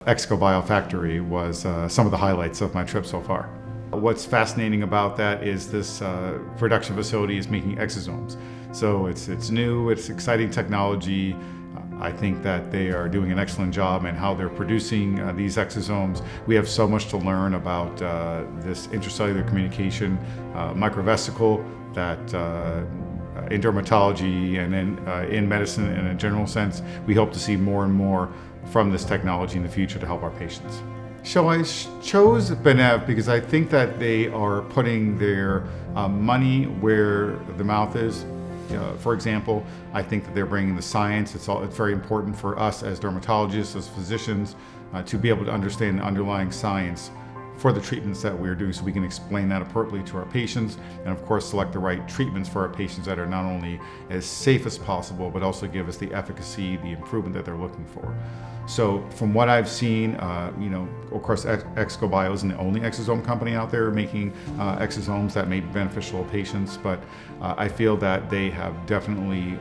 ExoCoBio factory was some of the highlights of my trip so far. What's fascinating about that is this production facility is making exosomes. So it's new, it's exciting technology. I think that they are doing an excellent job in how they're producing these exosomes. We have so much to learn about this intracellular communication microvesicle that in dermatology and in medicine in a general sense, we hope to see more and more from this technology in the future to help our patients. So I chose Benev because I think that they are putting their money where the mouth is. For example, I think that they're bringing the science. It's very important for us as dermatologists, as physicians, to be able to understand the underlying science for the treatments that we're doing so we can explain that appropriately to our patients and of course select the right treatments for our patients that are not only as safe as possible but also give us the efficacy, the improvement that they're looking for. So from what I've seen, of course ExoCoBio isn't the only exosome company out there making exosomes that may be beneficial to patients, but I feel that they have definitely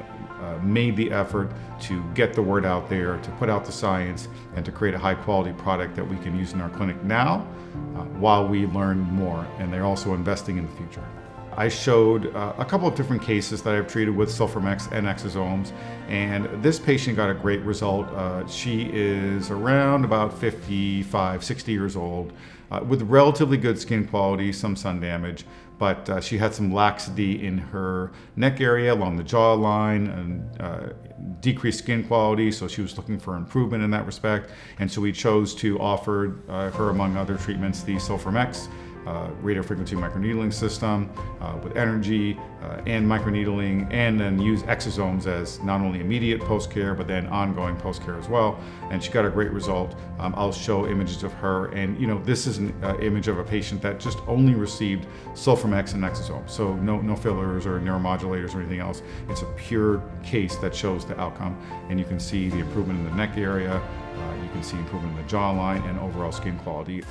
made the effort to get the word out there, to put out the science, and to create a high quality product that we can use in our clinic now while we learn more, and they're also investing in the future. I showed a couple of different cases that I've treated with Sulfur-Mex and exosomes, and this patient got a great result. She is around about 55, 60 years old, with relatively good skin quality, some sun damage, but she had some laxity in her neck area along the jawline and decreased skin quality, so she was looking for improvement in that respect. And so we chose to offer her, among other treatments, the Sulfur-Mex radiofrequency microneedling system with energy and microneedling, and then use exosomes as not only immediate post-care but then ongoing post-care as well. And she got a great result. I'll show images of her, and this is an image of a patient that just only received Sulfur-Mex and exosomes, so no fillers or neuromodulators or anything else. It's a pure case that shows the outcome, and you can see the improvement in the neck area, you can see improvement in the jawline and overall skin quality.